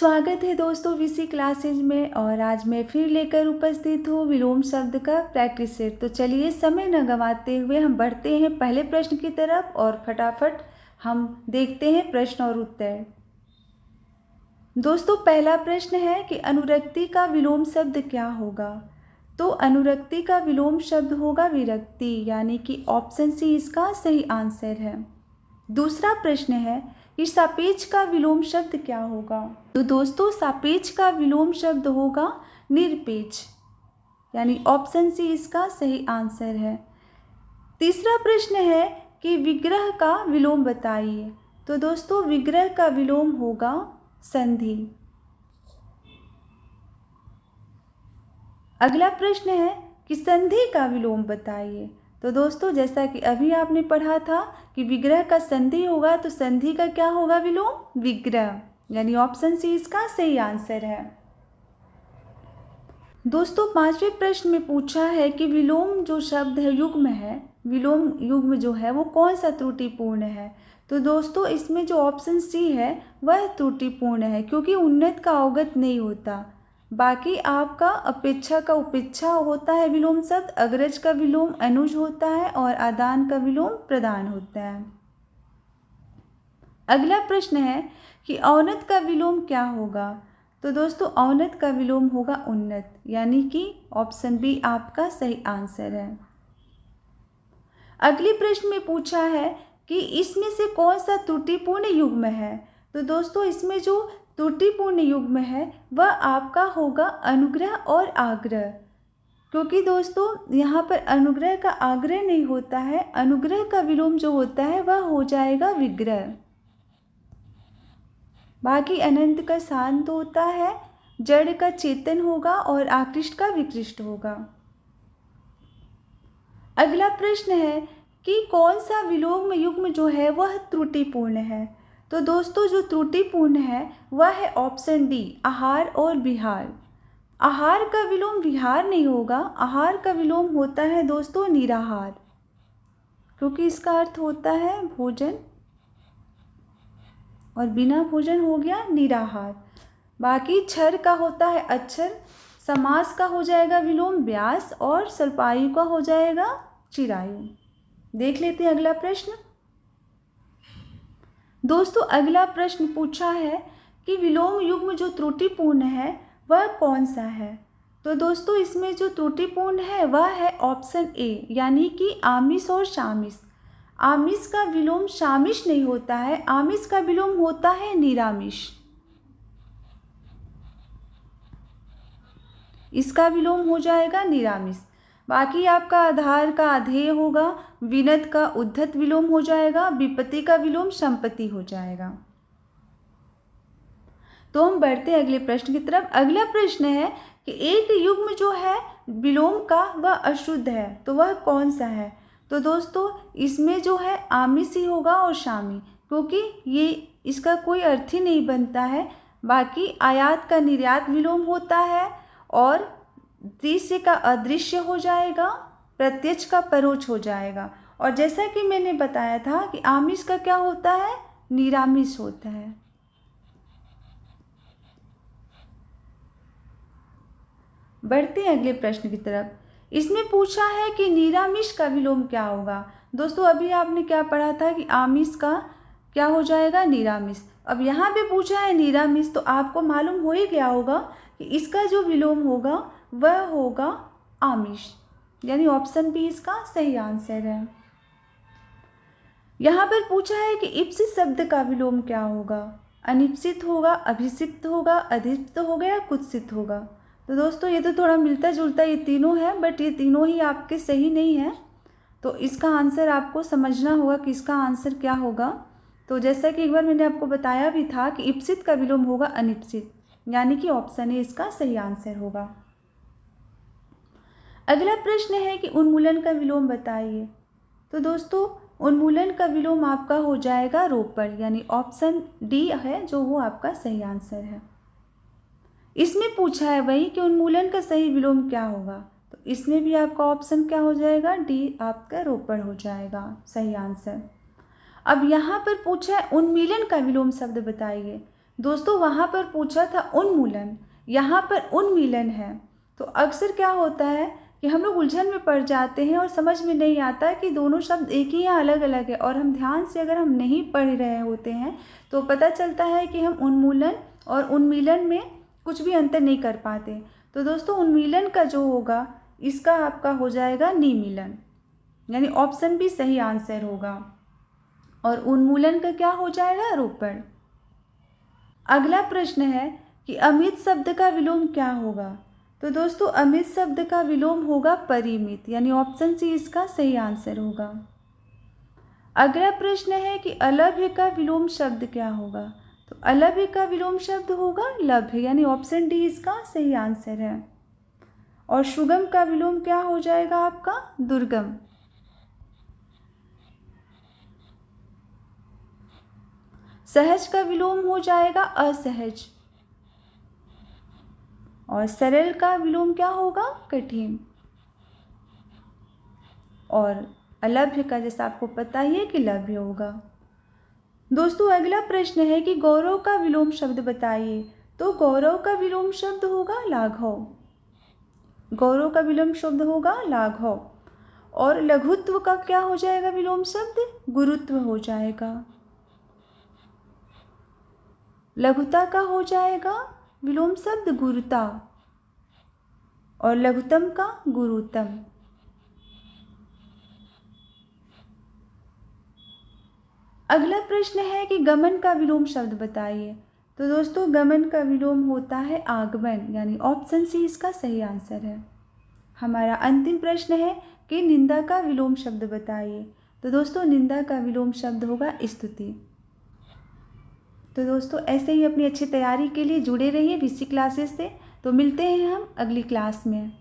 स्वागत है दोस्तों वीसी क्लासेज में। और आज मैं फिर लेकर उपस्थित हूँ विलोम शब्द का प्रैक्टिस सेट। तो चलिए समय न गंवाते हुए हम बढ़ते हैं पहले प्रश्न की तरफ और फटाफट हम देखते हैं प्रश्न और उत्तर। दोस्तों पहला प्रश्न है कि अनुरक्ति का विलोम शब्द क्या होगा। तो अनुरक्ति का विलोम शब्द होगा विरक्ति, यानी कि ऑप्शन सी इसका सही आंसर है। दूसरा प्रश्न है कि सापेक्ष का विलोम शब्द क्या होगा। तो दोस्तों सापेक्ष का विलोम शब्द होगा निरपेक्ष, यानी ऑप्शन सी इसका सही आंसर है। तीसरा प्रश्न है कि विग्रह का विलोम बताइए। तो दोस्तों विग्रह का विलोम होगा संधि। अगला प्रश्न है कि संधि का विलोम बताइए। तो दोस्तों जैसा कि अभी आपने पढ़ा था कि विग्रह का संधि होगा, तो संधि का क्या होगा विलोम, विग्रह, यानी ऑप्शन सी इसका सही आंसर है। दोस्तों पांचवें प्रश्न में पूछा है कि विलोम जो शब्द है युग्म है, विलोम युग्म जो है वो कौन सा त्रुटिपूर्ण है। तो दोस्तों इसमें जो ऑप्शन सी है वह त्रुटिपूर्ण है, क्योंकि उन्नत का अवगत नहीं होता। बाकी आपका अपेक्षा का उपेक्षा होता है विलोम शब्द, अग्रज का विलोम अनुज होता है और आदान का विलोम प्रदान होता है। अगला प्रश्न है कि औन्नत का विलोम क्या होगा। तो दोस्तों औन्नत का विलोम होगा उन्नत, यानी कि ऑप्शन बी आपका सही आंसर है। अगले प्रश्न में पूछा है कि इसमें से कौन सा त्रुटिपूर्ण युग्म है। तो दोस्तों इसमें जो त्रुटिपूर्ण युग्म है वह आपका होगा अनुग्रह और आग्रह, क्योंकि दोस्तों यहाँ पर अनुग्रह का आग्रह नहीं होता है। अनुग्रह का विलोम जो होता है वह हो जाएगा विग्रह। बाकी अनंत का शांत होता है, जड़ का चेतन होगा और आकृष्ट का विकृष्ट होगा। अगला प्रश्न है कि कौन सा विलोम युग्म जो है वह त्रुटिपूर्ण है। तो दोस्तों जो त्रुटिपूर्ण है वह है ऑप्शन डी आहार और विहार। आहार का विलोम विहार नहीं होगा, आहार का विलोम होता है दोस्तों निराहार, क्योंकि इसका अर्थ होता है भोजन और बिना भोजन हो गया निराहार। बाकी क्षर का होता है अक्षर, समास का हो जाएगा विलोम व्यास और स्वल्पायु का हो जाएगा चिरायु। देख लेते हैं अगला प्रश्न। दोस्तों अगला प्रश्न पूछा है कि विलोम युग्म जो त्रुटिपूर्ण है वह कौन सा है। तो दोस्तों इसमें जो त्रुटिपूर्ण है वह है ऑप्शन ए, यानी कि आमिष और शामिष। आमिष का विलोम शामिष नहीं होता है, आमिष का विलोम होता है निरामिष। इसका विलोम हो जाएगा निरामिष। बाकी आपका आधार का अधेय होगा, विनत का उद्धत विलोम हो जाएगा, विपत्ति का विलोम संपत्ति हो जाएगा। तो हम बढ़ते हैं अगले प्रश्न की तरफ। अगला प्रश्न है कि एक युग्म जो है विलोम का वह अशुद्ध है, तो वह कौन सा है। तो दोस्तों इसमें जो है आमिष ही होगा और शामी, क्योंकि ये इसका कोई अर्थ ही नहीं बनता है। बाकी आयात का निर्यात विलोम होता है और दृश्य का अदृश्य हो जाएगा, प्रत्यक्ष का परोक्ष हो जाएगा। और जैसा कि मैंने बताया था कि आमिष का क्या होता है, निरामिष होता है। बढ़ते हैं अगले प्रश्न की तरफ। इसमें पूछा है कि निरामिष का विलोम क्या होगा। दोस्तों अभी आपने क्या पढ़ा था कि आमिष का क्या हो जाएगा, निरामिष। अब यहाँ पे पूछा है निरामिष, तो आपको मालूम हो ही गया होगा कि इसका जो विलोम होगा वह होगा आमिष, यानी ऑप्शन बी इसका सही आंसर है। यहाँ पर पूछा है कि इप्सित शब्द का विलोम क्या होगा। अनिप्सित होगा, अभिषिक्त होगा, अधिप्त होगा या कुत्सित होगा। तो दोस्तों ये तो थोड़ा मिलता जुलता ये तीनों है, बट ये तीनों ही आपके सही नहीं है। तो इसका आंसर आपको समझना होगा कि इसका आंसर क्या होगा। तो जैसा कि एक बार मैंने आपको बताया भी था कि इप्सित का विलोम होगा अनिप्सित, यानी कि ऑप्शन ए इसका सही आंसर होगा। अगला प्रश्न है कि उन्मूलन का विलोम बताइए। तो दोस्तों उन्मूलन का विलोम आपका हो जाएगा रोपण, यानी ऑप्शन डी है जो वो आपका सही आंसर है। इसमें पूछा है वही कि उन्मूलन का सही विलोम क्या होगा। तो इसमें भी आपका ऑप्शन क्या हो जाएगा, डी आपका रोपण हो जाएगा सही आंसर। अब यहाँ पर पूछा है उन्मीलन का विलोम शब्द बताइए। दोस्तों वहाँ पर पूछा था उन्मूलन, यहाँ पर उन्मीलन है। तो अक्सर क्या होता है कि हम लोग उलझन में पड़ जाते हैं और समझ में नहीं आता कि दोनों शब्द एक ही या अलग अलग है, और हम ध्यान से अगर हम नहीं पढ़ रहे होते हैं तो पता चलता है कि हम उन्मूलन और उन्मीलन में कुछ भी अंतर नहीं कर पाते। तो दोस्तों उन्मीलन का जो होगा इसका आपका हो जाएगा निमीलन, यानी ऑप्शन बी सही आंसर होगा। और उन्मूलन का क्या हो जाएगा? रोपण। अगला प्रश्न है कि अमित शब्द का विलोम क्या होगा? तो दोस्तों अमित शब्द का विलोम होगा परिमित, यानी ऑप्शन सी इसका सही आंसर होगा। अगला प्रश्न है कि अलभ्य का विलोम शब्द क्या होगा? तो अलभ्य का विलोम शब्द होगा लभ्य, यानी ऑप्शन डी इसका सही आंसर है। और सुगम का विलोम क्या हो जाएगा आपका? दुर्गम। सहज का विलोम हो जाएगा असहज। और सरल का विलोम क्या होगा? कठिन। और अलभ्य का जैसा आपको पता ही है कि लभ्य होगा। दोस्तों अगला प्रश्न है कि गौरव का विलोम शब्द बताइए। तो गौरव का विलोम शब्द होगा लाघव। गौरव का विलोम शब्द होगा लाघव। और लघुत्व का क्या हो जाएगा विलोम शब्द? गुरुत्व हो जाएगा। लघुता का हो जाएगा विलोम शब्द गुरुता। और लघुतम का गुरुतम। अगला प्रश्न है कि गमन का विलोम शब्द बताइए। तो दोस्तों गमन का विलोम होता है आगमन, यानी ऑप्शन सी इसका सही आंसर है। हमारा अंतिम प्रश्न है कि निंदा का विलोम शब्द बताइए। तो दोस्तों निंदा का विलोम शब्द होगा स्तुति। तो दोस्तों ऐसे ही अपनी अच्छी तैयारी के लिए जुड़े रहिए वीसी क्लासेस से। तो मिलते हैं हम अगली क्लास में।